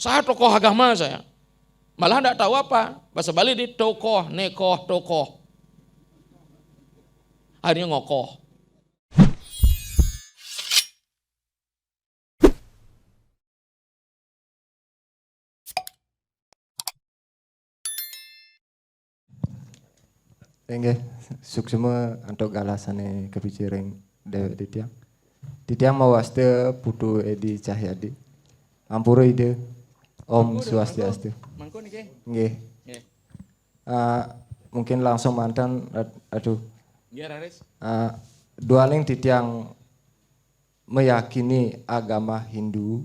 Saya tokoh agama saya. Malah enggak tahu apa. Bahasa Bali di tokoh, nekoh, tokoh. Akhirnya ngokoh. Nggih, suksema antuk galasane kepikiring dewek titiang. Titiang mawaste Putu Edi Cahyadi. Ampura ide Om Swastiastu. Mangko niki. Nggih. Nggih. Mungkin langsung mantan aduh. Nggih, Raris. Dualing titiang meyakini agama Hindu.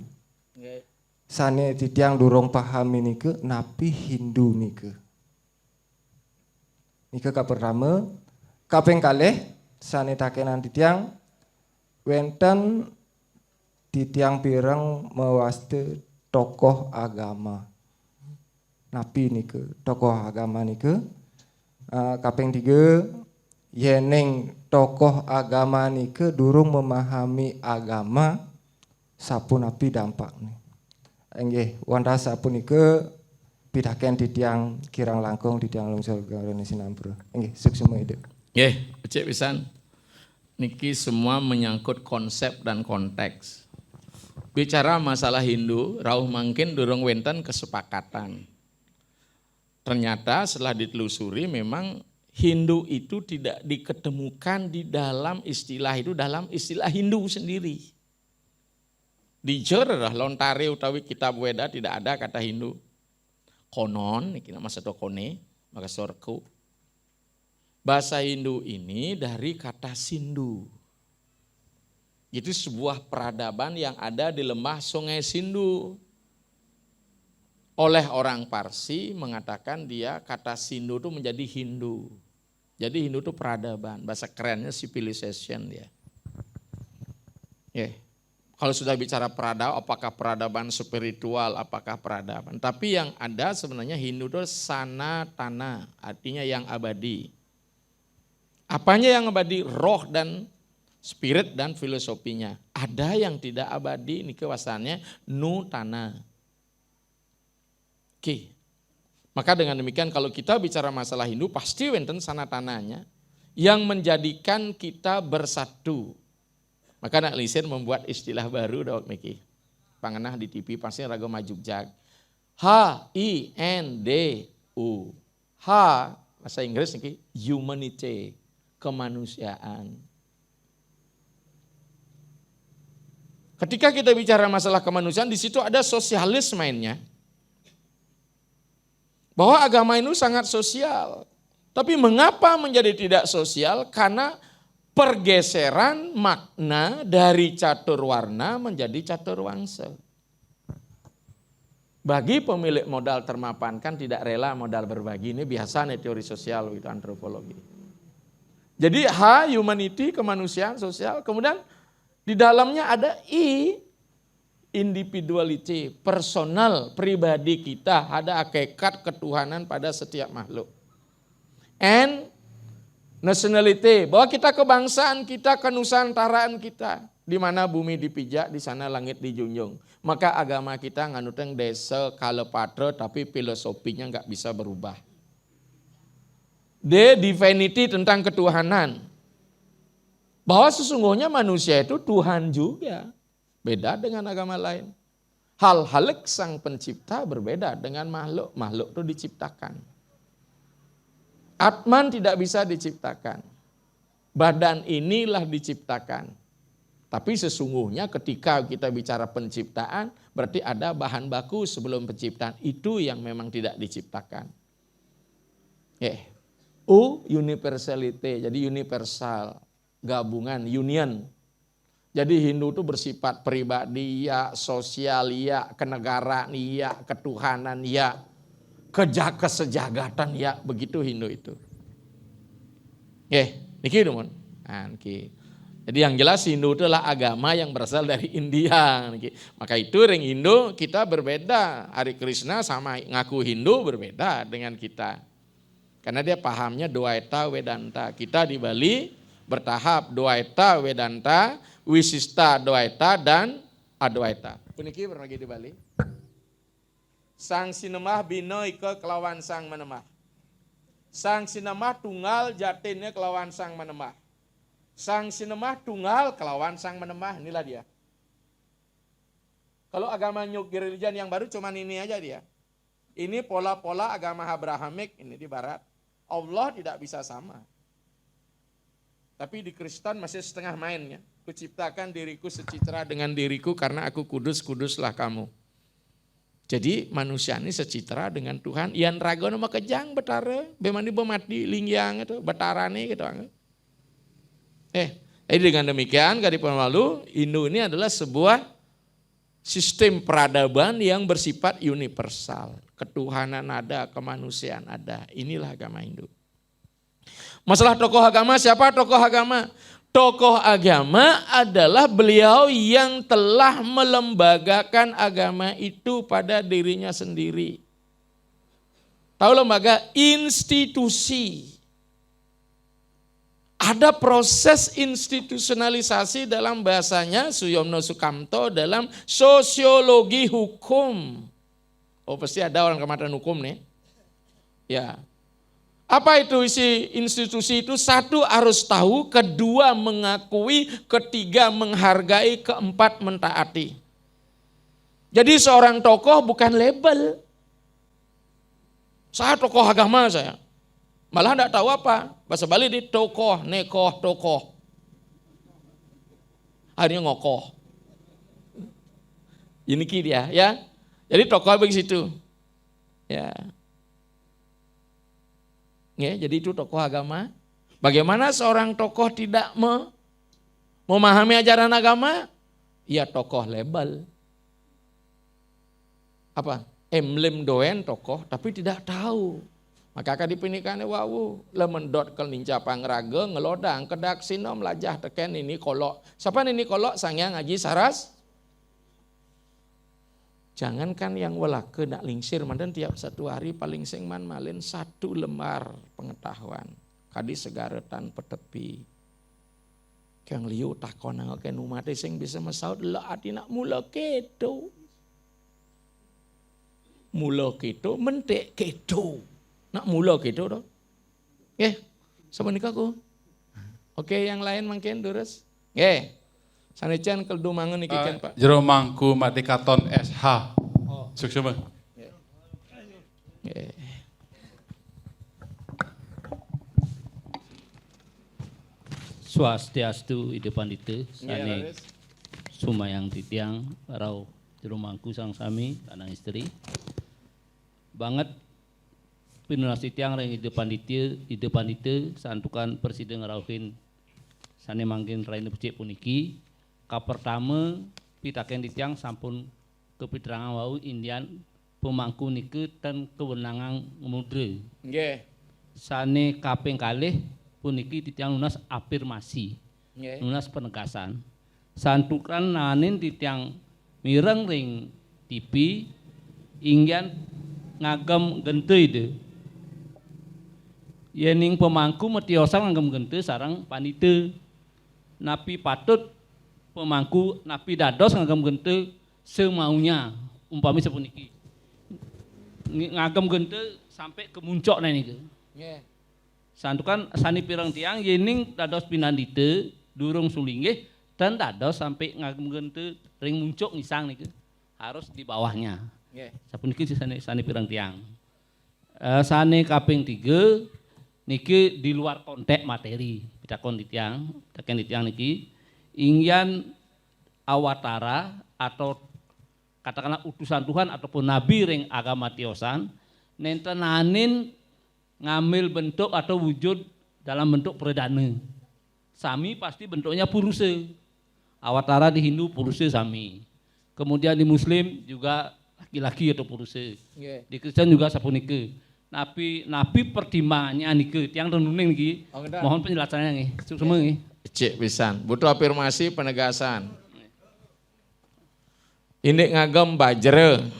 Nggih. Sane titiang durung pahami nike napi Hindu nike. Nika ka pertama, kaping kalih sanetakenan titiang wenten titiang pireng mewaste tokoh agama. Napi nike, tokoh agama nike. Kaping 3 yeneng tokoh agama nike durung memahami agama sapun napi dampaknya. Nggih, wonten sapunike pidaken titiang kirang langkung titiang lungsur garane Sinampura. Nggih, suksema ide. Nggih, becik pisan. Niki semua menyangkut konsep dan konteks. Bicara masalah Hindu, rauh mangkin durung wenten kesepakatan. Ternyata setelah ditelusuri memang Hindu itu tidak diketemukan di dalam istilah itu, dalam istilah Hindu sendiri. Di Jerah Lontare utawi kitab Weda tidak ada kata Hindu. Konon, ini nama sedokone, maka sorku. Bahasa Hindu ini dari kata Sindu. Itu sebuah peradaban yang ada di lembah Sungai Sindu. Oleh orang Parsi mengatakan dia kata Sindu itu menjadi Hindu. Jadi Hindu itu peradaban, bahasa kerennya civilization dia. Kalau sudah bicara peradaban, apakah peradaban spiritual, apakah peradaban. Tapi yang ada sebenarnya Hindu itu sanatana, artinya yang abadi. Apanya yang abadi? Roh dan spirit dan filosofinya. Ada yang tidak abadi, ini kewasannya nutana. Oke. Maka dengan demikian kalau kita bicara masalah Hindu pasti wenten sanatananya yang menjadikan kita bersatu. Maka nak lisin membuat istilah baru dawak miki. Pangenah di TV pasti raga majugjag. HINDU. H bahasa Inggris niki humanity, kemanusiaan. Ketika kita bicara masalah kemanusiaan di situ ada sosialis mainnya. Bahwa agama itu sangat sosial. Tapi mengapa menjadi tidak sosial? Karena pergeseran makna dari catur warna menjadi catur wangsa. Bagi pemilik modal termapankan tidak rela modal berbagi. Ini biasa nih teori sosial itu antropologi. Jadi H, humanity, kemanusiaan, sosial. Kemudian di dalamnya ada I, individuality, personal, pribadi kita. Ada hakikat ketuhanan pada setiap makhluk. And nationality, bahwa kita kebangsaan kita, kenusantaraan kita. Di mana bumi dipijak, di sana langit dijunjung. Maka agama kita nganuteng desa kalepatra tapi filosofinya nggak bisa berubah. D, divinity tentang ketuhanan. Bahwa sesungguhnya manusia itu Tuhan juga. Beda dengan agama lain. Hal-hal sang pencipta berbeda dengan makhluk. Makhluk itu diciptakan. Atman tidak bisa diciptakan. Badan inilah diciptakan. Tapi sesungguhnya ketika kita bicara penciptaan, berarti ada bahan baku sebelum penciptaan. Itu yang memang tidak diciptakan. U, universality, jadi universal, gabungan, union. Jadi Hindu itu bersifat pribadi, ya, sosial, ya, kenegaraan, ya, ketuhanan, ya, kesejagatan, ya, begitu Hindu itu. Niki teman. Jadi yang jelas Hindu itulah agama yang berasal dari India. Maka itu ring Hindu kita berbeda. Hari Krishna sama ngaku Hindu berbeda dengan kita. Karena dia pahamnya Dwaita Vedanta. Kita di Bali bertahap Dwaita Vedanta, Wisista Dwaita dan Adwaita. Puniki pernah lagi di Bali? Sang sinemah bina ika kelawan sang menemah. Sang sinemah tunggal jatinnya kelawan sang menemah. Sang sinemah tunggal kelawan sang menemah. Inilah dia. Kalau agama New Religion yang baru cuman ini aja dia. Ini pola-pola agama Abrahamik ini di barat. Allah tidak bisa sama. Tapi di Kristen masih setengah mainnya. Kuciptakan diriku secitra dengan diriku karena aku kudus, kuduslah kamu. Jadi manusia ini secitra dengan Tuhan. Ian rago nama kejang betara, bemandi bomati lingyang itu betarane gitu. Jadi dengan demikian Kadi Pemalu, Hindu ini adalah sebuah sistem peradaban yang bersifat universal. Ketuhanan ada, kemanusiaan ada. Inilah agama Hindu. Masalah tokoh agama, siapa tokoh agama? Tokoh agama adalah beliau yang telah melembagakan agama itu pada dirinya sendiri. Tahu lembaga? Institusi. Ada proses institusionalisasi dalam bahasanya Suyono Sukamto dalam sosiologi hukum. Oh pasti ada orang kematian hukum nih. Ya. Apa itu isi institusi itu? Satu harus tahu, kedua mengakui, ketiga menghargai, keempat mentaati. Jadi seorang tokoh bukan label. Saya tokoh agama saya. Malah enggak tahu apa. Bahasa Bali di tokoh, nekoh, tokoh. Akhirnya ngokoh. Ini dia ya. Jadi tokoh begitu. Ya. Ya, jadi itu tokoh agama. Bagaimana seorang tokoh tidak memahami ajaran agama? Ya tokoh label. Apa? Emblem doen tokoh tapi tidak tahu. Maka Kadi Pinikane wawu lemendot kel ninca pangraga ngelodang kedak sinom lajah teken ini kolok. Siapa ini kolok? Sangyang Haji Saras. Jangankan yang welake nak lingsir, mandan tiap satu hari paling sengman malin 1 lembar pengetahuan. Kadi segaretan petepi. Kang liu takon ngaken umat sing bisa mesaut la ati nak mula kedo. Mula kedo mentek kedo. Nak mula kedo to. Nggih, sama nikaku. Oke, yang lain mungkin durus. Nggih. Sanejan keldu mangun iki kan Pak. Jero mangku matikaton SH. Suksema. Swastiastu ide pandita sane sumayang titiang rau jero mangku sang sami lanang istri. Banget pinulasi tiang reng ide pandita santukan presiden rauhin sane mangkin raine becik puniki. Ka pertama pitaken ditiang sampun kepiterangan wau Indian pemangku nike ten kewenangan mudra. Nggih. Sane kaping kalih puniki titiang lunas afirmasi. Nggih. Lunas penegasan. Santukan nanin titiang mireng ring TV ingyan ngagem gente ide. Yening pemangku metiosan ngagem gente sarang panite. Napi patut pemangku napi dados ngagem gente semaunya umpami sepuniki. Ngagem gente sampai ke muncok niki. Nggih. Santukan sani pirang tiang yening dados pinandite durung sulinggih dan dados sampai ngagem gente ring muncok ngisang niki. Harus di bawahnya. Nggih. Sapuniki sani pirang tiang. Sane kaping 3 niki di luar konteks materi. Pitakon ditiang, teken ditiang niki ingyan awatara atau katakanlah utusan Tuhan ataupun nabi ring agama tiosan nentenanin ngambil bentuk atau wujud dalam bentuk perdana. Sami pasti bentuknya purusa. Awatara di Hindu purusa sami. Kemudian di Muslim juga laki-laki atau purusa. Nggih. Di Kristen juga sapunike. Nabi pertimbangannya niki tiang renuning niki. Oh, ngedan. Mohon penjelasannya nggih. Semua nggih. Cek pisan. Butuh afirmasi penegasan. Ini ngagem bajre.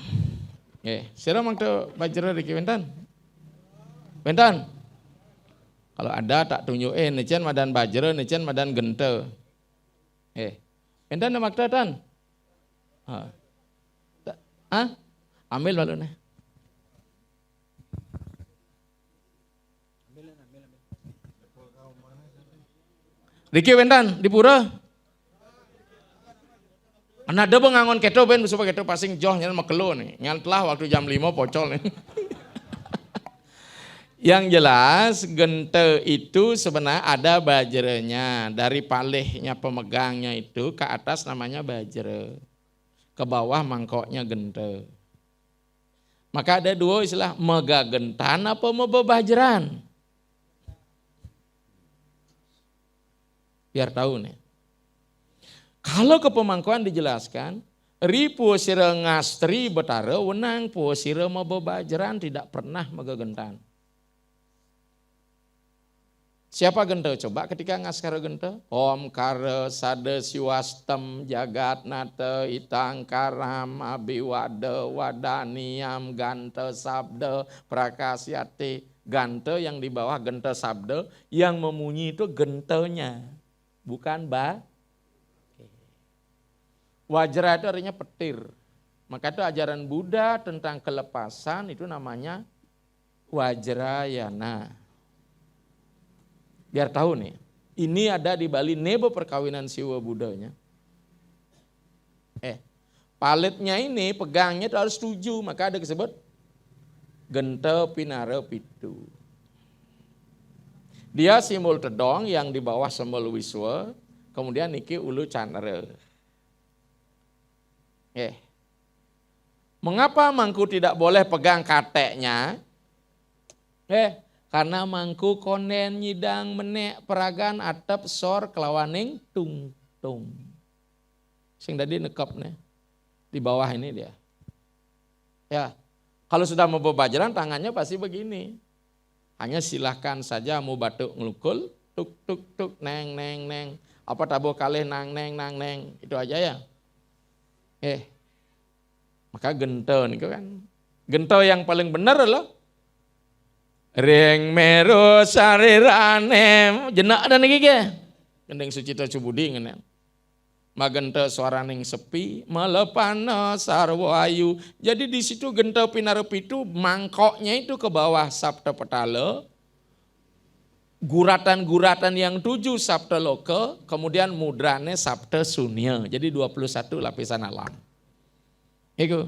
Nggih, sira mangke bajre iki wenten? Wenten? Kalau ada tak tunjukin nejen madan bajre, nejen madan gente. Wenten makta tan? Hah? Ambil balune. Riki wentan di pura. Anada bengangon keto ben supaya keto pasing joh nyen makelo nih. Ngantlah waktu jam 5 pocol nih. Yang jelas gente itu sebenarnya ada bajranya. Dari palehnya pemegangnya itu ke atas namanya bajra. Ke bawah mangkoknya gente. Maka ada dua istilah, mega gentan apa meba bajran. Biar tahu nih. Kalau ke pemangkuan dijelaskan, ri puasira ngastri betara wenang puasira meba bajran tidak pernah mega gentan. Siapa genta? Coba ketika ngaskara genta. Om kara sada siwastem jagat nata itang karam abiwada wadaniam ganta sabda prakasyate. Ganta yang di bawah genta sabda, yang memunyi itu gentanya, bukan Wajra itu artinya petir. Maka itu ajaran Buddha tentang kelepasan itu namanya Wajrayana. Biar tahu nih, ini ada di Bali nebo perkawinan Siwa Buddhanya. Palitnya ini pegangnya itu harus 7, maka ada disebut genta pinara pitu. Dia simbol tedong yang di bawah simbol wiswa, kemudian niki ulu candra. Mengapa mangku tidak boleh pegang kateknya? Karena mangku konden nyidang menek peragan atap sor kelawaning tung. Sing tadi nekap nih. Di bawah ini dia. Ya, kalau sudah mau bajran tangannya pasti begini. Hanya silahkan saja mau batuk ngelukul, tuk neng. Apa tabo kalih nang neng. Itu aja ya. Maka gento nih kan. Gento yang paling benar loh. Ring meru sarirane jenak dan iki ge. Gendeng Sucita Cubudi ngene. Magenta suaraning sepi melepana sarwa ayu. Jadi di situ genta pinarepitu mangkoknya itu ke bawah sabda petala. Guratan-guratan yang 7 sabda loka, kemudian mudrane sabda sunya. Jadi 21 lapisan alam. Iku.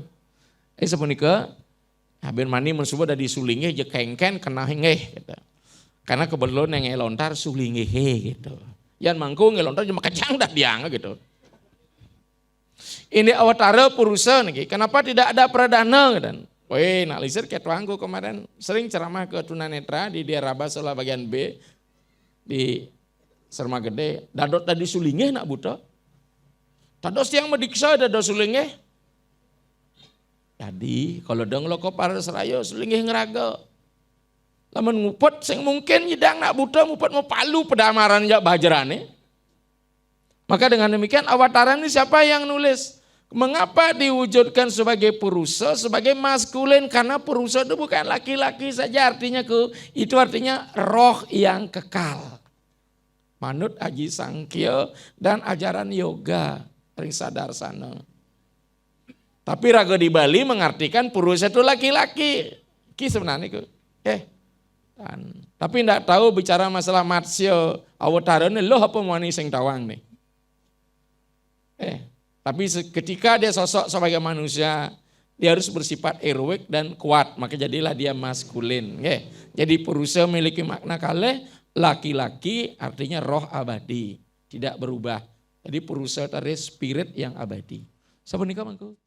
Sapunika haben mani mensuba da disulingeh je kengken kena hengeh gitu. Karena kebetulan yang ngelontar sulingeh gitu. Yan mangku ngelontar cuma kecang dah diang gitu. Ini awatara purusa nih. Kenapa tidak ada pradana gitu. Weh, nak lisir ketwangku kemarin sering ceramah ke tunanetra di daerah Basola bagian B di Serma Gede. Dadot tadi sulingeh nak buta. Tados yang mediksa dadot sulingeh. Jadi kalau dong loko para serayo selingih ngeraga. Lamun ngupet sing mungkin nyidang nak buta ngupet mau palu pedamaran ya bajrane. Maka dengan demikian awataran ini siapa yang nulis? Mengapa diwujudkan sebagai purusa, sebagai maskulin? Karena purusa itu bukan laki-laki saja artinya itu artinya roh yang kekal. Manut Aji Sangkya dan ajaran yoga ring sadarsana. Tapi raga di Bali mengartikan purusa itu laki-laki. Ki sebenarnya itu. Tapi tidak tahu bicara masalah matsya awataran ini loh apa wani sing tawang nih. Tapi ketika dia sosok sebagai manusia, dia harus bersifat heroik dan kuat, maka jadilah dia maskulin. Jadi purusa memiliki makna kalih, laki-laki artinya roh abadi, tidak berubah. Jadi purusa tadi spirit yang abadi. Sapunika mangku.